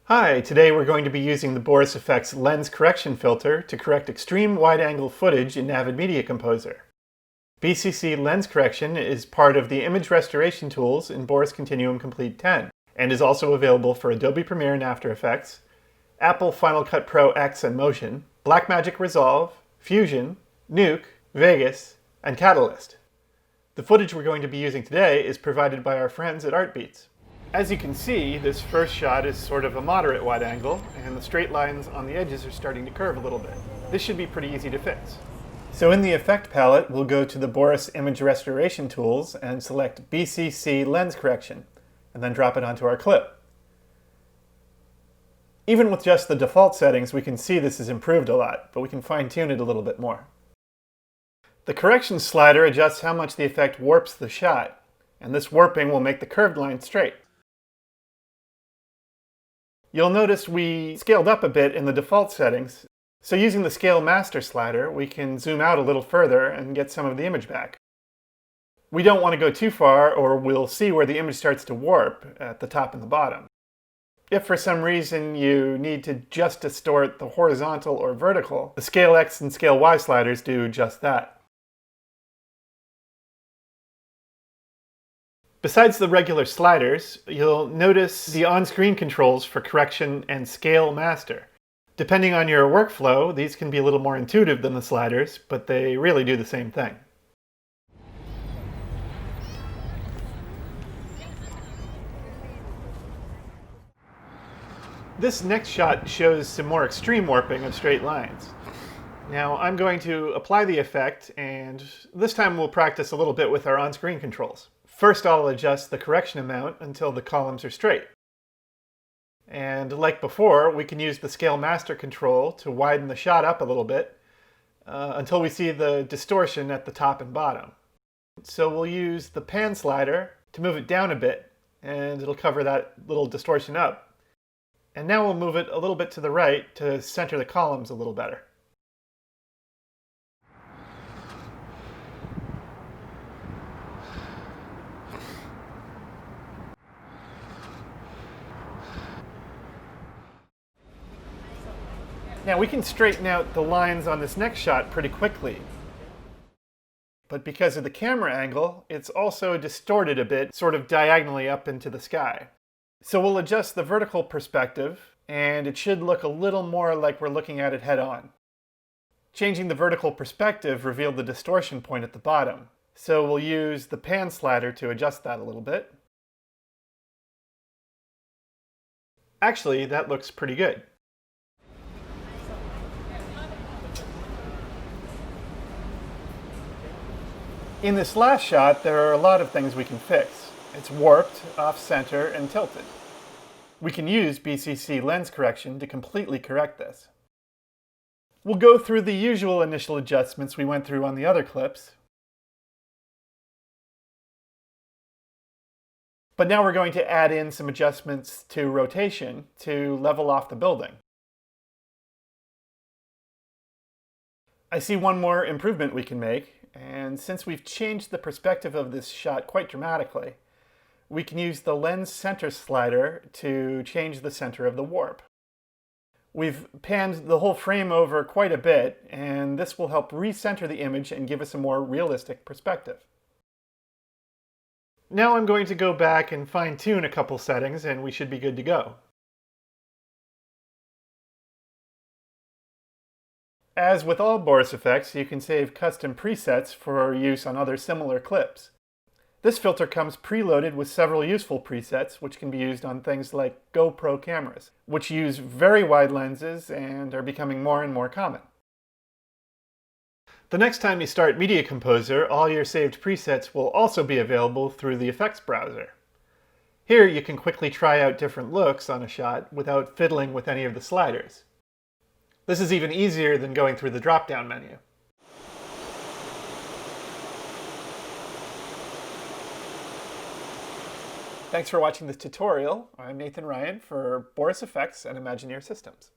Hi, today we're going to be using the Boris Effects Lens Correction filter to correct extreme wide-angle footage in Avid Media Composer. BCC Lens Correction is part of the image restoration tools in Boris Continuum Complete 10 and is also available for Adobe Premiere and After Effects, Apple Final Cut Pro X and Motion, Blackmagic Resolve, Fusion, Nuke, Vegas, and Catalyst. The footage we're going to be using today is provided by our friends at Artbeats. As you can see, this first shot is sort of a moderate wide angle, and the straight lines on the edges are starting to curve a little bit. This should be pretty easy to fix. So in the Effect palette, we'll go to the Boris Image Restoration Tools and select BCC Lens Correction, and then drop it onto our clip. Even with just the default settings, we can see this is improved a lot, but we can fine-tune it a little bit more. The correction slider adjusts how much the effect warps the shot, and this warping will make the curved line straight. You'll notice we scaled up a bit in the default settings, so using the Scale Master slider, we can zoom out a little further and get some of the image back. We don't want to go too far, or we'll see where the image starts to warp at the top and the bottom. If for some reason you need to just distort the horizontal or vertical, the Scale X and Scale Y sliders do just that. Besides the regular sliders, you'll notice the on-screen controls for Correction and Scale Master. Depending on your workflow, these can be a little more intuitive than the sliders, but they really do the same thing. This next shot shows some more extreme warping of straight lines. Now I'm going to apply the effect, and this time we'll practice a little bit with our on-screen controls. First, I'll adjust the correction amount until the columns are straight. And like before, we can use the Scale Master control to widen the shot up a little bit until we see the distortion at the top and bottom. So we'll use the pan slider to move it down a bit, and it'll cover that little distortion up. And now we'll move it a little bit to the right to center the columns a little better. Now we can straighten out the lines on this next shot pretty quickly. But because of the camera angle, it's also distorted a bit, sort of diagonally up into the sky. So we'll adjust the vertical perspective, and it should look a little more like we're looking at it head-on. Changing the vertical perspective revealed the distortion point at the bottom. So we'll use the pan slider to adjust that a little bit. Actually, that looks pretty good. In this last shot, there are a lot of things we can fix. It's warped, off-center, and tilted. We can use BCC Lens Correction to completely correct this. We'll go through the usual initial adjustments we went through on the other clips. But now we're going to add in some adjustments to rotation to level off the building. I see one more improvement we can make. And since we've changed the perspective of this shot quite dramatically, we can use the Lens Center slider to change the center of the warp. We've panned the whole frame over quite a bit, and this will help recenter the image and give us a more realistic perspective. Now I'm going to go back and fine-tune a couple settings, and we should be good to go. As with all Boris effects, you can save custom presets for use on other similar clips. This filter comes preloaded with several useful presets, which can be used on things like GoPro cameras, which use very wide lenses and are becoming more and more common. The next time you start Media Composer, all your saved presets will also be available through the effects browser. Here you can quickly try out different looks on a shot without fiddling with any of the sliders. This is even easier than going through the drop-down menu. Thanks for watching this tutorial. I'm Nathan Ryan for Boris Effects and Imagineer Systems.